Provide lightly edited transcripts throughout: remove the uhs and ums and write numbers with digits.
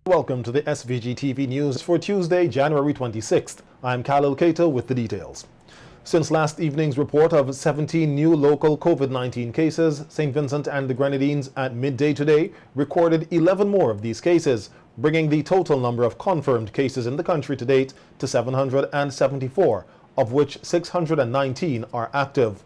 Welcome to the SVG-TV news for Tuesday, January 26th. I'm Khalil Kato with the details. Since last evening's report of 17 new local COVID-19 cases, St. Vincent and the Grenadines at midday today recorded 11 more of these cases, bringing the total number of confirmed cases in the country to date to 774, of which 619 are active.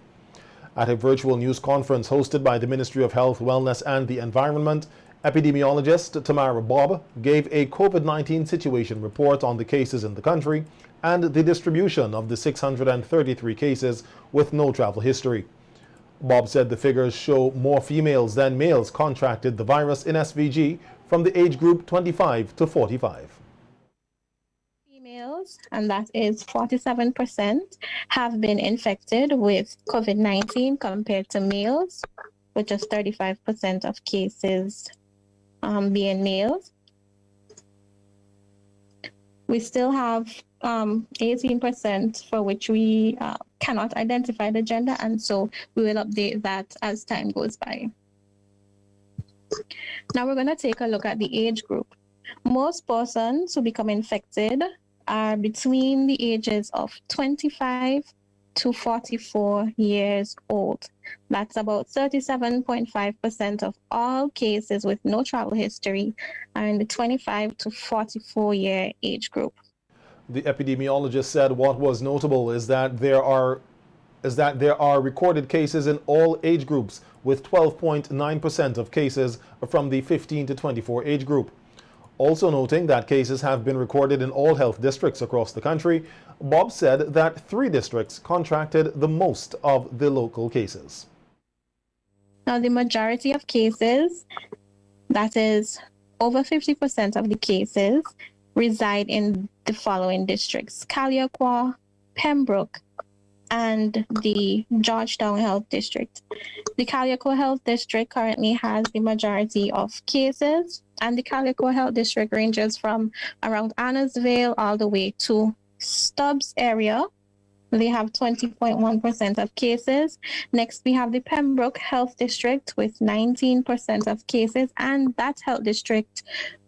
At a virtual news conference hosted by the Ministry of Health, Wellness and the Environment, epidemiologist Tamara Bob gave a COVID-19 situation report on the cases in the country and the distribution of the 633 cases with no travel history. Bob said the figures show more females than males contracted the virus in SVG from the age group 25 to 45. Females, and that is 47%, have been infected with COVID-19 compared to males, with just 35% of cases being males. We still have 18% for which we cannot identify the gender, and so we will update that as time goes by. Now we're going to take a look at the age group. Most persons who become infected are between the ages of 25 to 44 years old. That's about 37.5% of all cases with no travel history are in the 25 to 44 year age group. The epidemiologist said what was notable is that there are recorded cases in all age groups, with 12.9% of cases from the 15 to 24 age group. Also noting that cases have been recorded in all health districts across the country, Bob said that 3 districts contracted the most of the local cases. Now, the majority of cases, that is over 50% of the cases, reside in the following districts: Kalyaquah, Pembroke, and the Georgetown Health District. The Kalyaquah Health District currently has the majority of cases, and the Kalyaquah Health District ranges from around Annisvale all the way to Stubbs area. They have 20.1% of cases. Next, we have the Pembroke Health District with 19% of cases, and that health district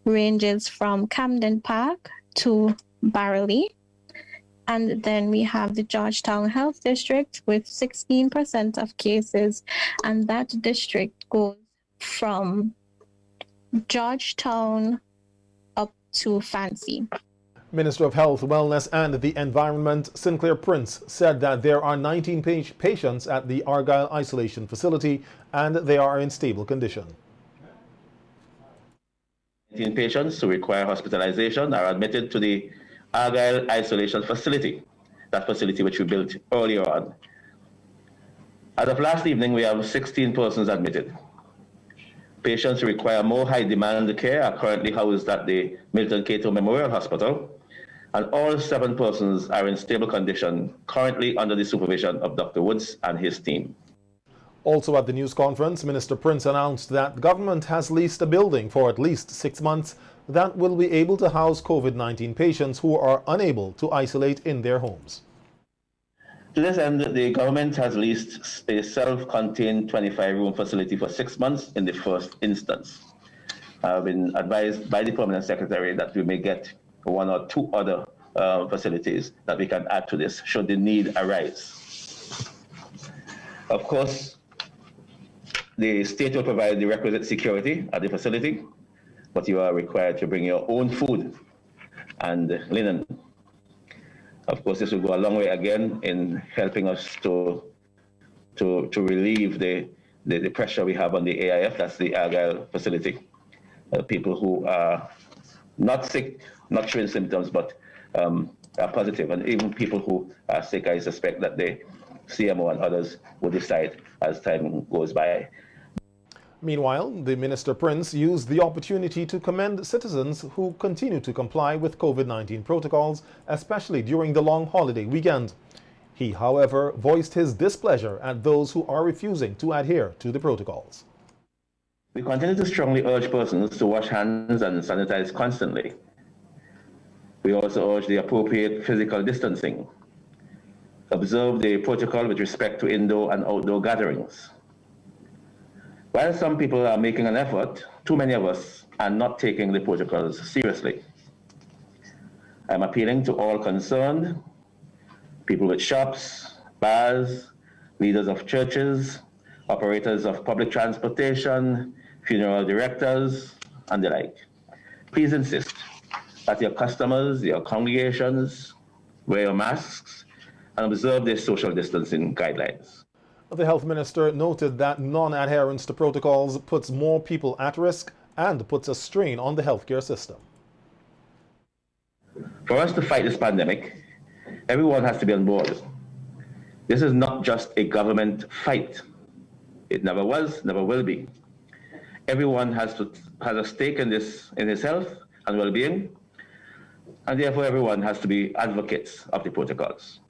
ranges from Camden Park to Barrowley. And then we have the Georgetown Health District with 16% of cases, and that district goes from Georgetown up to Fancy. Minister of Health, Wellness and the Environment, Sinclair Prince, said that there are 19 patients at the Argyle Isolation Facility and they are in stable condition. 19 patients who require hospitalization are admitted to the Argyle Isolation Facility, that facility which we built earlier on. As of last evening, we have 16 persons admitted. Patients who require more high-demand care are currently housed at the Milton Cato Memorial Hospital, and all 7 persons are in stable condition, currently under the supervision of Dr. Woods and his team. Also at the news conference, Minister Prince announced that the government has leased a building for at least 6 months that will be able to house COVID-19 patients who are unable to isolate in their homes. To this end, the government has leased a self-contained 25-room facility for 6 months in the first instance. I've been advised by the Permanent Secretary that we may get 1 or 2 other facilities that we can add to this should the need arise. Of course, the state will provide the requisite security at the facility, but you are required to bring your own food and linen. Of course, this will go a long way again in helping us to relieve the pressure we have on the AIF, that's the Argyle facility. People who are not sick, not showing symptoms, but are positive, and even people who are sick, I suspect that the CMO and others will decide as time goes by. Meanwhile, the Minister Prince used the opportunity to commend citizens who continue to comply with COVID-19 protocols, especially during the long holiday weekend. He, however, voiced his displeasure at those who are refusing to adhere to the protocols. We continue to strongly urge persons to wash hands and sanitize constantly. We also urge the appropriate physical distancing. Observe the protocol with respect to indoor and outdoor gatherings. While some people are making an effort, too many of us are not taking the protocols seriously. I'm appealing to all concerned, people with shops, bars, leaders of churches, operators of public transportation, funeral directors, and the like. Please insist that your customers, your congregations, wear your masks and observe their social distancing guidelines. The health minister noted that non-adherence to protocols puts more people at risk and puts a strain on the healthcare system. For us to fight this pandemic, everyone has to be on board. This is not just a government fight. It never was, never will be. Everyone has a stake in this, in his health and well-being, and therefore everyone has to be advocates of the protocols.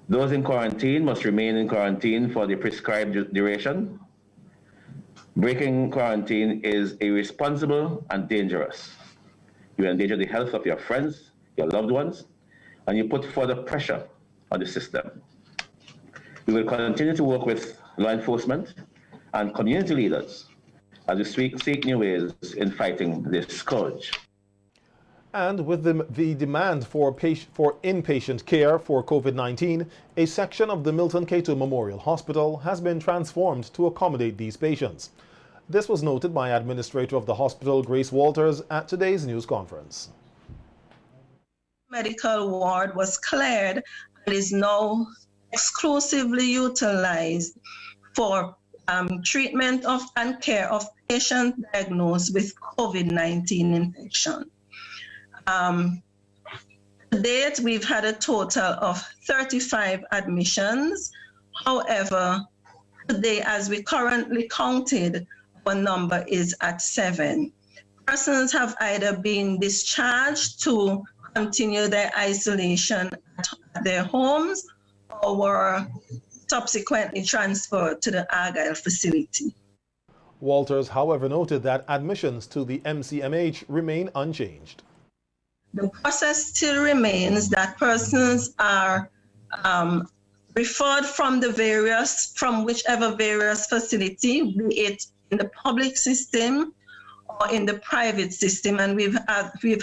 Those in quarantine must remain in quarantine for the prescribed duration. Breaking quarantine is irresponsible and dangerous. You endanger the health of your friends, your loved ones, and you put further pressure on the system. We will continue to work with law enforcement and community leaders as we seek new ways in fighting this scourge. And with the demand for inpatient care for COVID-19, a section of the Milton Cato Memorial Hospital has been transformed to accommodate these patients. This was noted by Administrator of the hospital, Grace Walters, at today's news conference. Medical ward was cleared and is now exclusively utilized for treatment of and care of patients diagnosed with COVID-19 infection. To date, we've had a total of 35 admissions. However, today, as we currently counted, our number is at 7. Persons have either been discharged to continue their isolation at their homes or were subsequently transferred to the Argyle facility. Walters, however, noted that admissions to the MCMH remain unchanged. The process still remains that persons are referred from whichever various facility, be it in the public system or in the private system, and we've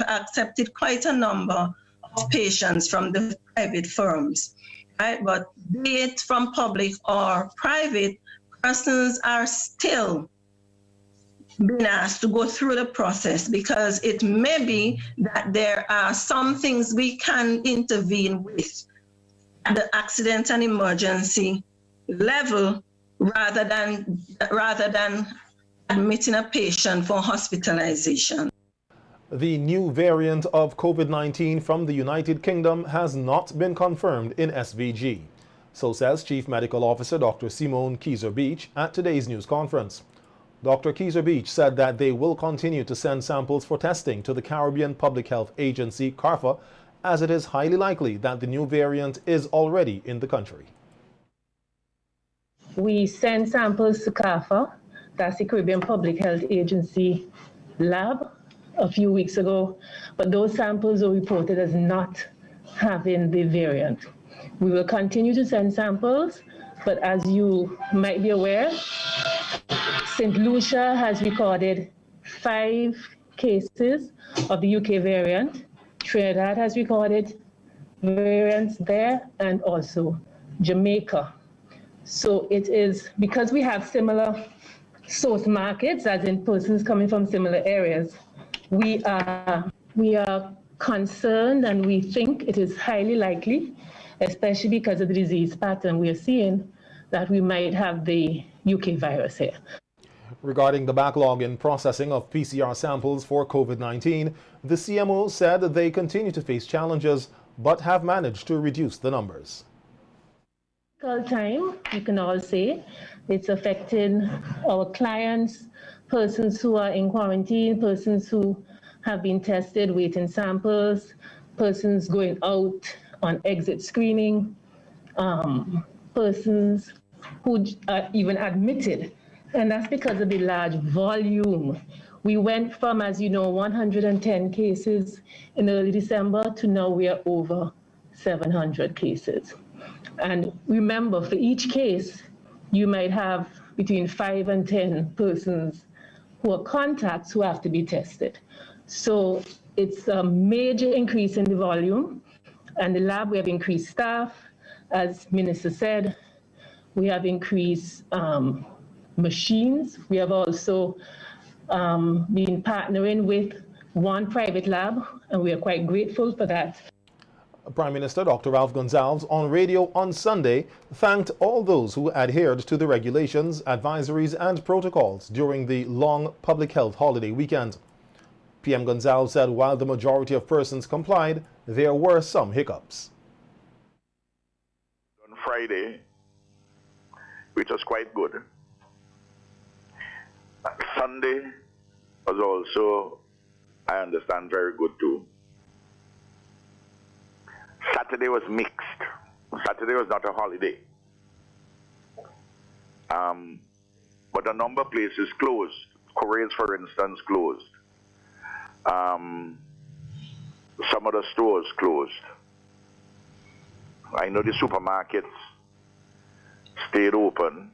accepted quite a number of patients from the private firms, right? But be it from public or private, persons are still being asked to go through the process because it may be that there are some things we can intervene with at the accident and emergency level rather than admitting a patient for hospitalization. The new variant of COVID-19 from the United Kingdom has not been confirmed in SVG. So says Chief Medical Officer Dr. Simone Keyser-Beach at today's news conference. Dr. Keyser-Beach said that they will continue to send samples for testing to the Caribbean Public Health Agency, CARPHA, as it is highly likely that the new variant is already in the country. We send samples to CARPHA, that's the Caribbean Public Health Agency lab, a few weeks ago, but those samples were reported as not having the variant. We will continue to send samples, but as you might be aware, St. Lucia has recorded 5 cases of the UK variant. Trinidad has recorded variants there, and also Jamaica. So it is because we have similar source markets, as in persons coming from similar areas, we are concerned, and we think it is highly likely, especially because of the disease pattern we are seeing, that we might have the UK virus here. Regarding the backlog in processing of PCR samples for COVID-19, the CMO said that they continue to face challenges but have managed to reduce the numbers. Time, you can all say, it's affecting our clients, persons who are in quarantine, persons who have been tested, waiting samples, persons going out on exit screening, persons who are even admitted. And that's because of the large volume. We went from, as you know, 110 cases in early December to now we are over 700 cases. And remember, for each case, you might have between 5 and 10 persons who are contacts who have to be tested. So it's a major increase in the volume. And the lab, we have increased staff. As Minister said, we have increased machines. We have also been partnering with one private lab, and we are quite grateful for that. Prime Minister Dr. Ralph Gonsalves on radio on Sunday thanked all those who adhered to the regulations, advisories and protocols during the long public health holiday weekend. PM Gonsalves said while the majority of persons complied, there were some hiccups. On Friday, which was quite good. Sunday was also, I understand, very good too. Saturday was mixed. Saturday was not a holiday. But a number of places closed. Koreans, for instance, closed. Some of the stores closed. I know the supermarkets stayed open.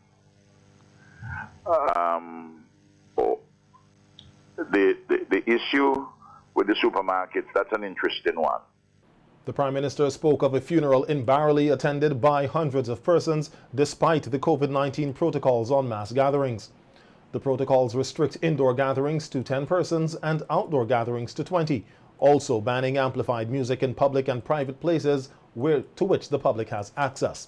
The issue with the supermarkets, that's an interesting one. The Prime Minister spoke of a funeral in Barley attended by hundreds of persons despite the COVID-19 protocols on mass gatherings. The protocols restrict indoor gatherings to 10 persons and outdoor gatherings to 20, also banning amplified music in public and private places to which the public has access.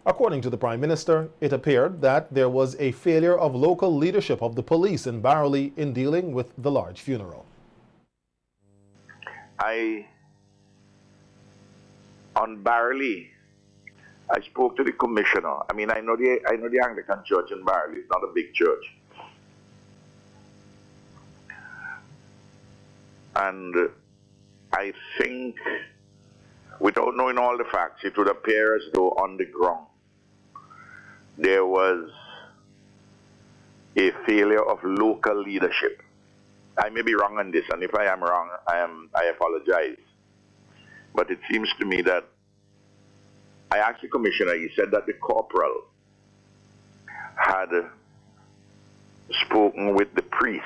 According to the Prime Minister, it appeared that there was a failure of local leadership of the police in Barley in dealing with the large funeral. On Barley, I spoke to the commissioner. I mean, I know the Anglican church in Barley is not a big church. And I think, without knowing all the facts, it would appear as though on the ground there was a failure of local leadership. I may be wrong on this, and if I am wrong, I apologize. But it seems to me that I asked the commissioner, he said that the corporal had spoken with the priest,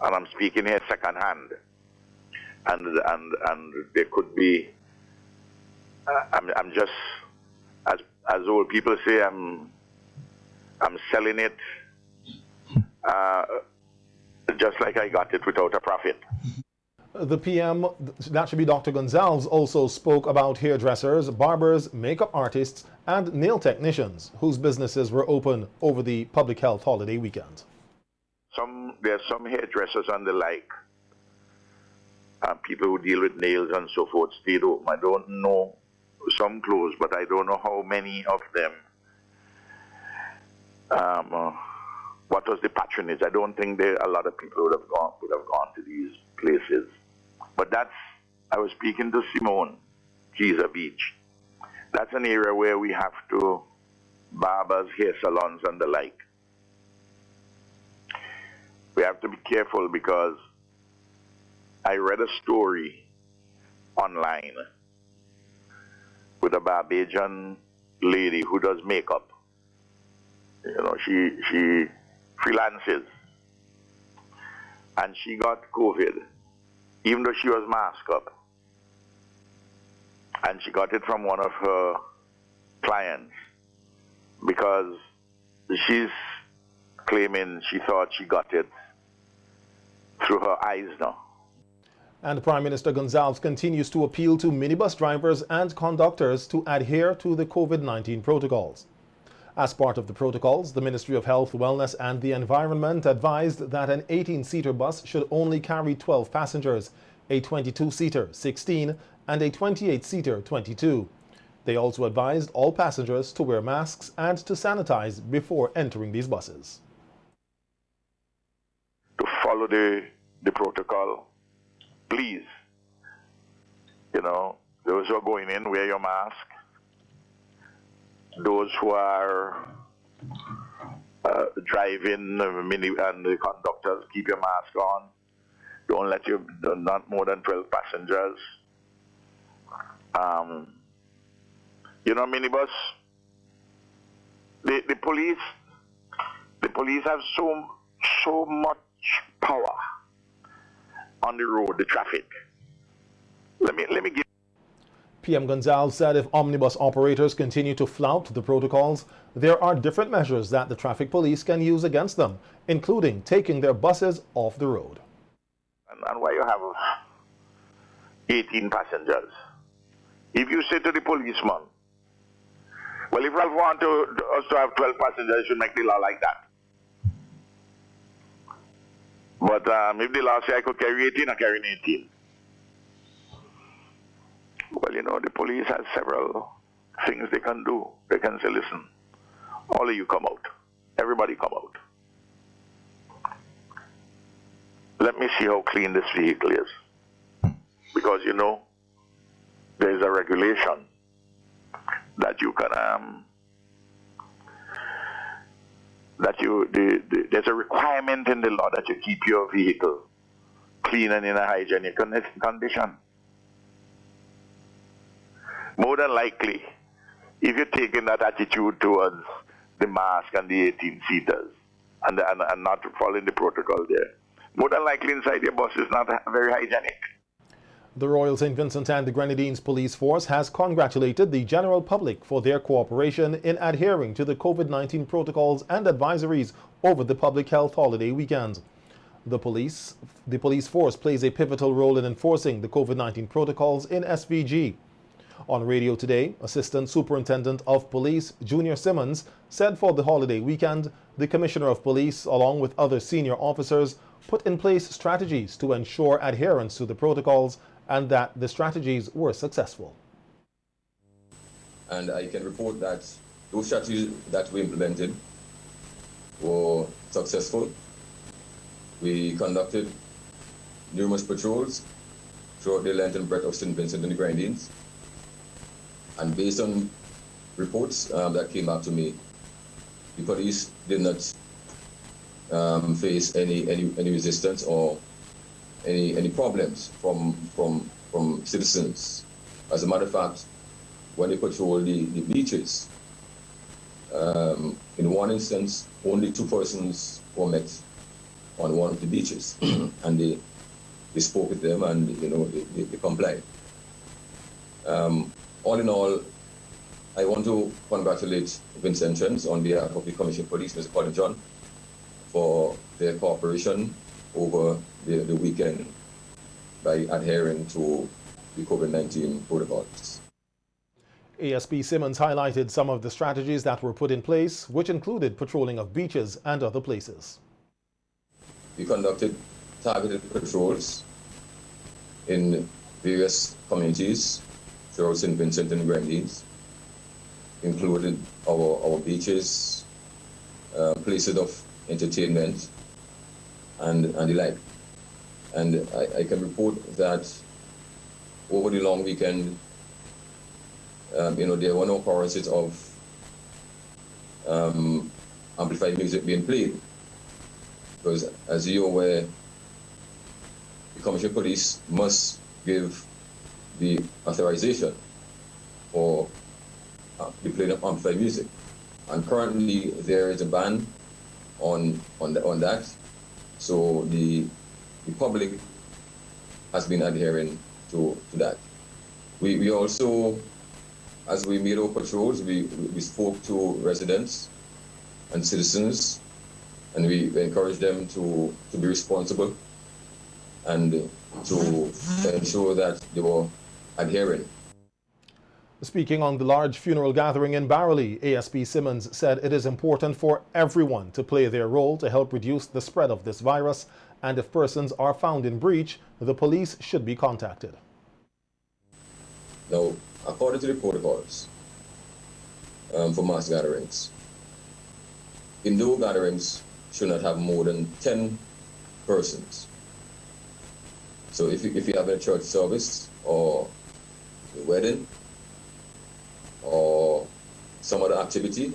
and I'm speaking here second hand, and there could be, I'm just, as old people say, I'm selling it just like I got it without a profit. The PM, that should be Dr. Gonsalves, also spoke about hairdressers, barbers, makeup artists, and nail technicians whose businesses were open over the public health holiday weekend. There are some hairdressers and the like, people who deal with nails and so forth, stayed open. I don't know, some closed, but I don't know how many of them. What was the patronage? I don't think a lot of people would have gone to these places. But I was speaking to Simone, Giza Beach. That's an area where we have to, barbers, hair salons and the like. We have to be careful because I read a story online with a Barbadian lady who does makeup. You know, she freelances. And she got COVID, even though she was masked up. And she got it from one of her clients because she's claiming she thought she got it through her eyes now. And Prime Minister Gonsalves continues to appeal to minibus drivers and conductors to adhere to the COVID-19 protocols. As part of the protocols, the Ministry of Health, Wellness and the Environment advised that an 18-seater bus should only carry 12 passengers, a 22-seater 16, and a 28-seater 22. They also advised all passengers to wear masks and to sanitize before entering these buses. To follow the protocol, please, you know, those who are going in, wear your mask. Those who are driving and the conductors, keep your mask on. Don't let not more than 12 passengers. You know, minibus, the police have so much power on the road, the traffic. Let me give. PM Gonzalez said if omnibus operators continue to flout the protocols, there are different measures that the traffic police can use against them, including taking their buses off the road. And why you have 18 passengers? If you say to the policeman, well, if Ralph wants us to have 12 passengers, you should make the law like that. But if the law say I could carry 18, I'm carrying 18. Well, you know, the police has several things they can do. They can say, listen, all of you come out. Everybody come out. Let me see how clean this vehicle is. Because, you know, there is a regulation that you can, there's a requirement in the law that you keep your vehicle clean and in a hygienic condition. More than likely, if you're taking that attitude towards the mask and the 18-seaters and not following the protocol there, more than likely inside your bus is not very hygienic. The Royal St. Vincent and the Grenadines Police Force has congratulated the general public for their cooperation in adhering to the COVID-19 protocols and advisories over the public health holiday weekend. The police force plays a pivotal role in enforcing the COVID-19 protocols in SVG. On radio today, Assistant Superintendent of Police Junior Simmons said for the holiday weekend, the Commissioner of Police, along with other senior officers, put in place strategies to ensure adherence to the protocols and that the strategies were successful. And I can report that those strategies that we implemented were successful. We conducted numerous patrols throughout the length and breadth of St. Vincent and the Grenadines. And based on reports that came back to me, the police did not face any resistance or any problems from citizens. As a matter of fact, when they patrolled the beaches, in one instance, only 2 persons were met on one of the beaches, and they spoke with them, and you know they complied. All in all, I want to congratulate Vincentians on behalf of the Commissioner of Police, Mr. Colin John, for their cooperation over the weekend by adhering to the COVID-19 protocols. ASP Simmons highlighted some of the strategies that were put in place, which included patrolling of beaches and other places. We conducted targeted patrols in various communities throughout St. Vincent and the Grenadines, including our beaches, places of entertainment, and the like. And I can report that over the long weekend, there were no occurrences of amplified music being played. Because as you're aware, the Commissioner of Police must give the authorization for the playing of amplified music. And currently there is a ban on that. So the public has been adhering to that. We also, as we made our patrols, we spoke to residents and citizens, and we encouraged them to be responsible and to ensure that they were adhering. Speaking on the large funeral gathering in Barrowley, ASP Simmons said it is important for everyone to play their role to help reduce the spread of this virus, and if persons are found in breach, the police should be contacted. Now, according to the protocols for mass gatherings, indoor gatherings should not have more than 10 persons. So if you have a church service or a wedding or some other activity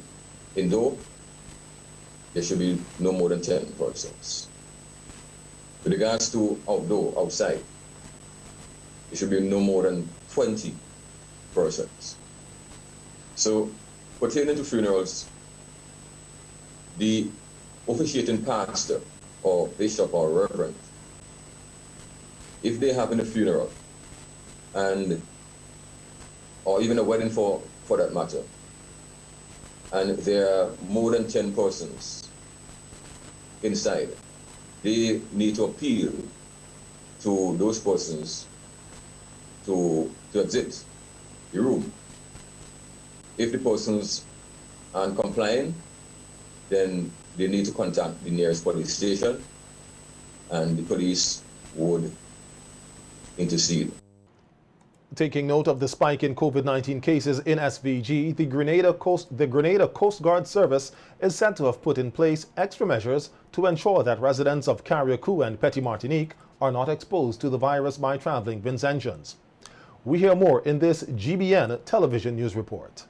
indoor, there should be no more than 10 persons. With regards to outdoor, outside, there should be no more than 20 persons. So pertaining to funerals, the officiating pastor or bishop or reverend, if they having a funeral and or even a wedding for that matter, and there are more than 10 persons inside, they need to appeal to those persons to exit the room. If the persons aren't complying, then they need to contact the nearest police station, and the police would intercede. Taking note of the spike in COVID-19 cases in SVG, the Grenada Coast Guard Service is said to have put in place extra measures to ensure that residents of Carriacou and Petit Martinique are not exposed to the virus by traveling Vincentians. We hear more in this GBN television news report.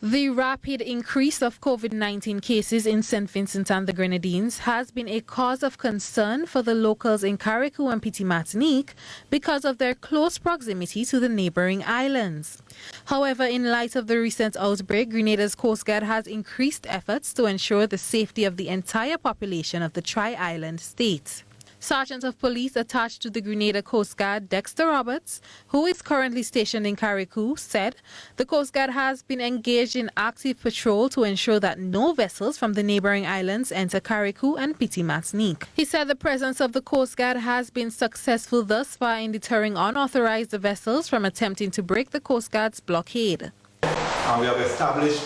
The rapid increase of COVID-19 cases in St. Vincent and the Grenadines has been a cause of concern for the locals in Carriacou and Petit Martinique because of their close proximity to the neighboring islands. However, in light of the recent outbreak, Grenada's Coast Guard has increased efforts to ensure the safety of the entire population of the tri-island state. Sergeant of Police attached to the Grenada Coast Guard, Dexter Roberts, who is currently stationed in Carriacou, said the Coast Guard has been engaged in active patrol to ensure that no vessels from the neighboring islands enter Carriacou and Petit Martinique. He said the presence of the Coast Guard has been successful thus far in deterring unauthorized vessels from attempting to break the Coast Guard's blockade. And we have established,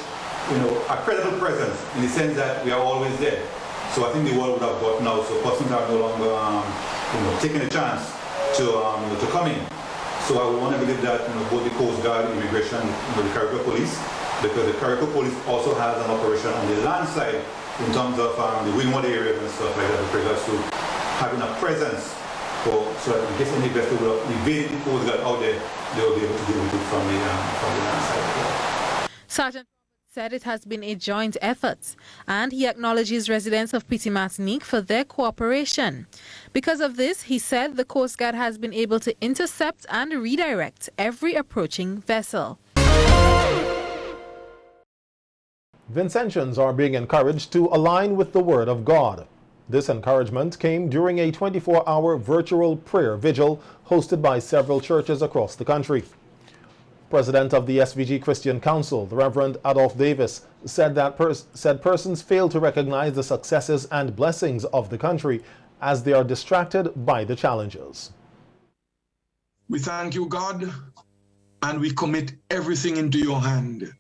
a credible presence in the sense that we are always there. So I think the world would have gotten out, so persons are no longer taking a chance to come in. So I would want to believe that both the Coast Guard, Immigration, the Carriacou Police, because the Carriacou Police also has an operation on the land side in terms of the windward areas and stuff like that, with regards to having a presence so that in case any vessel will evade the Coast Guard out there, they will be able to deal with it from the land side. Sergeant said it has been a joint effort, and he acknowledges residents of Petit Martinique for their cooperation. Because of this, he said the Coast Guard has been able to intercept and redirect every approaching vessel. Vincentians are being encouraged to align with the Word of God. This encouragement came during a 24-hour virtual prayer vigil hosted by several churches across the country. President of the SVG Christian Council, the Reverend Adolph Davis, said that persons fail to recognize the successes and blessings of the country as they are distracted by the challenges. We thank you, God, and we commit everything into your hand.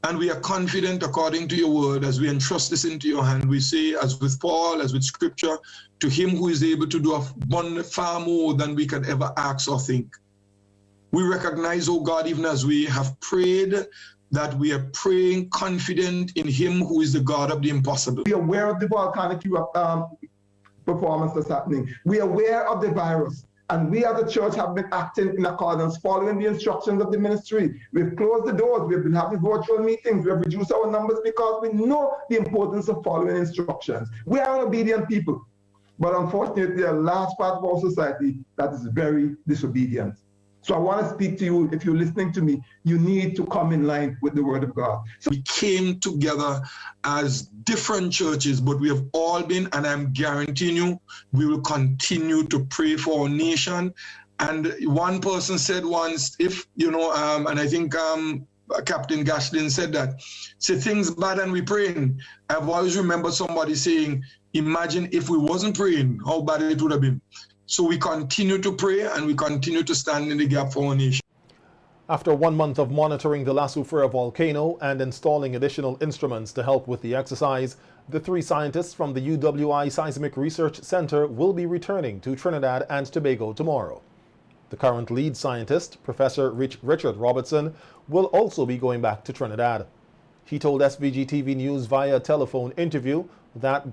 And we are confident, according to your word, as we entrust this into your hand, we say, as with Paul, as with Scripture, to him who is able to do far more than we can ever ask or think. We recognize, oh God, even as we have prayed, that we are praying confident in him who is the God of the impossible. We are aware of the volcanic performance that's happening. We are aware of the virus. And we as a church have been acting in accordance, following the instructions of the ministry. We've closed the doors. We've been having virtual meetings. We have reduced our numbers because we know the importance of following instructions. We are obedient people. But unfortunately, there are a large part of our society that is very disobedient. So I want to speak to you. If you're listening to me, you need to come in line with the Word of God. So we came together as different churches, but we have all been, and I'm guaranteeing you, we will continue to pray for our nation. And one person said once, and I think Captain Gashlin said that, say things bad and we praying. I've always remembered somebody saying, imagine if we wasn't praying, how bad it would have been. So we continue to pray and we continue to stand in the gap for our nation. After 1 month of monitoring the La Soufrière volcano and installing additional instruments to help with the exercise, the 3 scientists from the UWI Seismic Research Center will be returning to Trinidad and Tobago tomorrow. The current lead scientist, Professor Richard Robertson, will also be going back to Trinidad. He told SVG-TV News via telephone interview that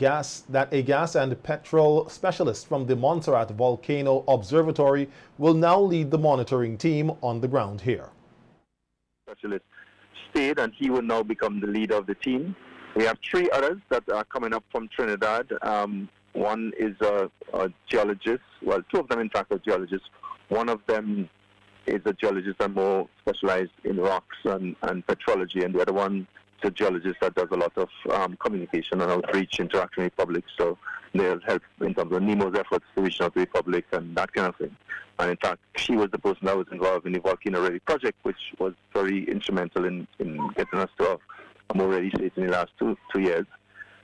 a gas and petrol specialist from the Montserrat Volcano Observatory will now lead the monitoring team on the ground here. Specialist stayed, and he will now become the leader of the team. We have 3 others that are coming up from Trinidad. One is a geologist. Well, 2 of them, in fact, are geologists. One of them is a geologist and more specialized in rocks and petrology, and the other one a geologist that does a lot of communication and outreach, interaction with the public. So they'll help in terms of NEMO's efforts to reach out to the public and that kind of thing. And in fact, she was the person that was involved in the Volcano Ready project, which was very instrumental in getting us to a more ready state in the last two years.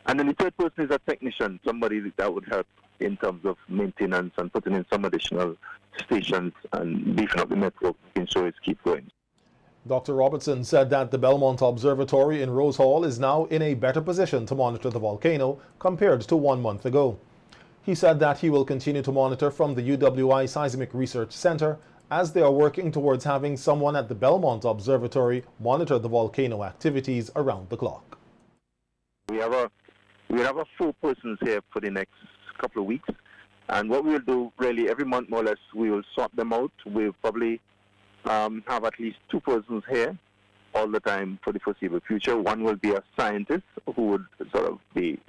And then the third person is a technician, somebody that would help in terms of maintenance and putting in some additional stations and beefing up the network, making sure it's keep going. Dr. Robertson said that the Belmont Observatory in Rose Hall is now in a better position to monitor the volcano compared to 1 month ago. He said that he will continue to monitor from the UWI Seismic Research Center as they are working towards having someone at the Belmont Observatory monitor the volcano activities around the clock. We have a 4 persons here for the next couple of weeks, and what we will do really every month more or less, we will sort them out. We'll probably have at least 2 persons here all the time for the foreseeable future. One will be a scientist who would sort of be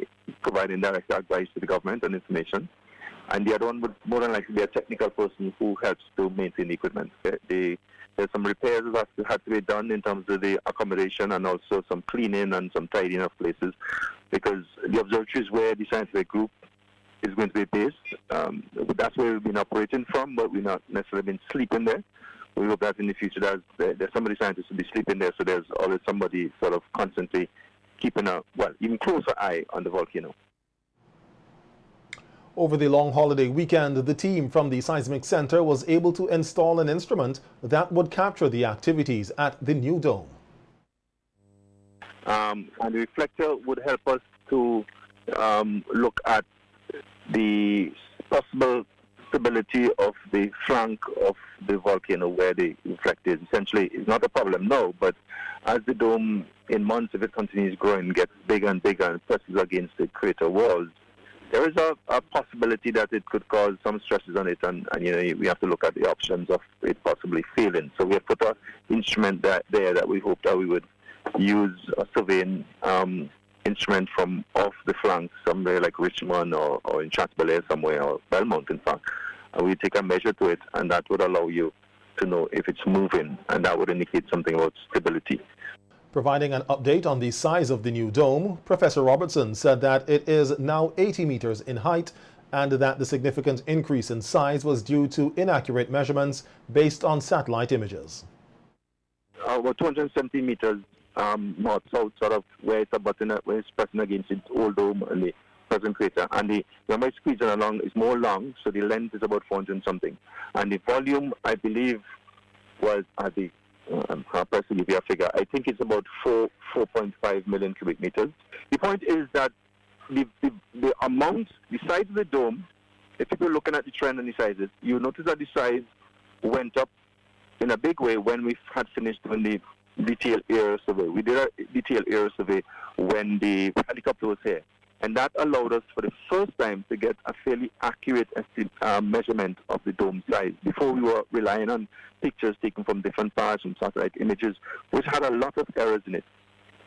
providing direct advice to the government and information, and the other one would more than likely be a technical person who helps to maintain the equipment. There's some repairs that have to be done in terms of the accommodation and also some cleaning and some tidying of places, because the observatory is where the scientific group is going to be based. That's where we've been operating from, but we've not necessarily been sleeping there. We hope that in the future there's somebody scientists will be sleeping there, so there's always somebody sort of constantly keeping a, even closer eye on the volcano. Over the long holiday weekend, the team from the Seismic Center was able to install an instrument that would capture the activities at the new dome. And the reflector would help us to look at the possible stability of the flank of the volcano where the reflector is. Essentially, it's not a problem now, but as the dome in months, if it continues growing, gets bigger and bigger and presses against the crater walls, there is a possibility that it could cause some stresses on it, and we have to look at the options of it possibly failing. So we have put an instrument there that we hope that we would use a surveying instrument from off the flank, somewhere like Richmond or in Chatsbelair somewhere, or Belmont in fact, and we take a measure to it, and that would allow you to know if it's moving, and that would indicate something about stability. Providing an update on the size of the new dome, Professor Robertson said that it is now 80 meters in height and that the significant increase in size was due to inaccurate measurements based on satellite images. About 270 meters north-south, sort of where it's where it's pressing against its old dome and the present crater. And the number it's squeezing along is more long, so the length is about 400 and something. And the volume, I believe, was at the I'll press to give you a figure. I think it's about 4.5 million cubic meters. The point is that the amount, the size of the dome, if you're looking at the trend and the sizes, you'll notice that the size went up in a big way when we had finished doing the detailed area survey. We did a detailed area survey when the helicopter was here, and that allowed us for the first time to get a fairly accurate measurement of the dome size. Before, we were relying on pictures taken from different parts and satellite images, which had a lot of errors in it.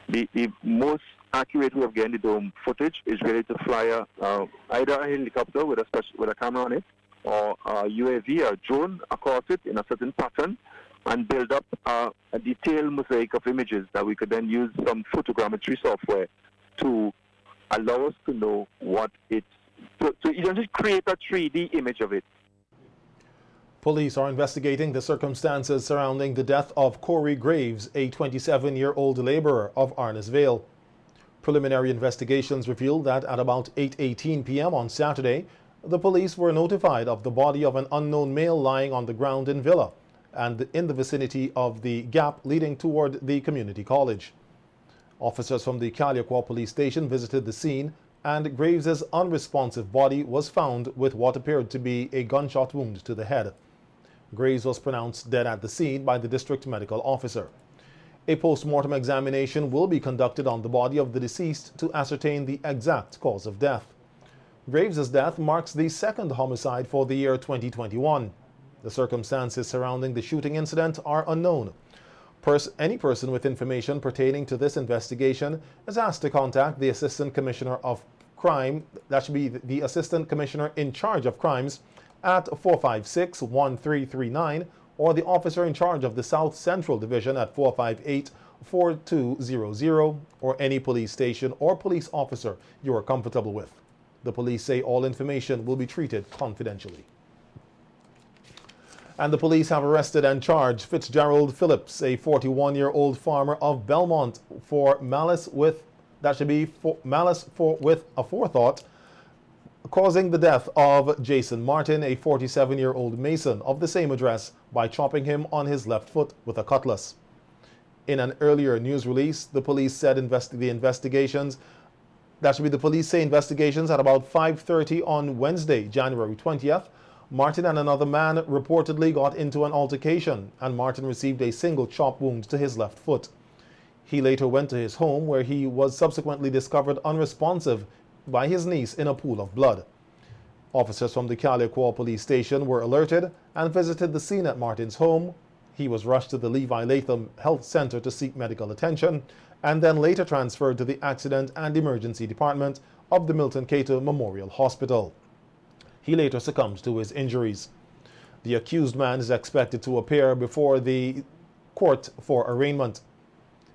The most accurate way of getting the dome footage is really to fly either a helicopter with a camera on it, or a UAV, a drone across it in a certain pattern, and build up a detailed mosaic of images that we could then use some photogrammetry software to allow us to know what it's, so you don't just create a 3D image of it. Police are investigating the circumstances surrounding the death of Corey Graves, a 27-year-old laborer of Arnesvale. Preliminary investigations revealed that at about 8:18 p.m. on Saturday, the police were notified of the body of an unknown male lying on the ground in Villa and in the vicinity of the gap leading toward the community college. Officers from the Kalyaquah police station visited the scene, and Graves's unresponsive body was found with what appeared to be a gunshot wound to the head. Graves was pronounced dead at the scene by the district medical officer. A post-mortem examination will be conducted on the body of the deceased to ascertain the exact cause of death. Graves's death marks the second homicide for the year 2021. The circumstances surrounding the shooting incident are unknown. Any person with information pertaining to this investigation is asked to contact the Assistant Commissioner of Crime, that should be the Assistant Commissioner in charge of crimes, at 456-1339, or the officer in charge of the South Central Division at 4200 or any police station or police officer you are comfortable with. The police say all information will be treated confidentially. And the police have arrested and charged Fitzgerald Phillips, a 41-year-old farmer of Belmont, for malice with aforethought, causing the death of Jason Martin, a 47-year-old mason of the same address, by chopping him on his left foot with a cutlass. In an earlier news release, the police said investigations at about 5:30 on Wednesday, January 20th, Martin and another man reportedly got into an altercation, and Martin received a single chop wound to his left foot. He later went to his home, where he was subsequently discovered unresponsive by his niece in a pool of blood. Officers from the Calliaqua police station were alerted and visited the scene at Martin's home. He was rushed to the Levi Latham Health Center to seek medical attention, and then later transferred to the Accident and Emergency Department of the Milton Cato Memorial Hospital. He later succumbed to his injuries. The accused man is expected to appear before the court for arraignment.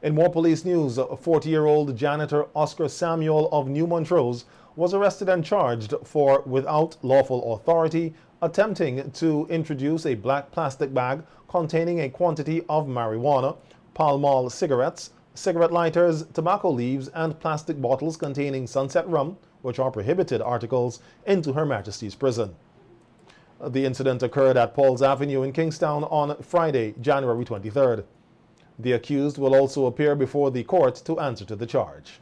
In more police news, a 40-year-old janitor Oscar Samuel of New Montrose was arrested and charged for, without lawful authority, attempting to introduce a black plastic bag containing a quantity of marijuana, Pall Mall cigarettes, cigarette lighters, tobacco leaves, and plastic bottles containing Sunset rum, which are prohibited articles, into Her Majesty's prison. The incident occurred at Paul's Avenue in Kingstown on Friday, January 23rd. The accused will also appear before the court to answer to the charge.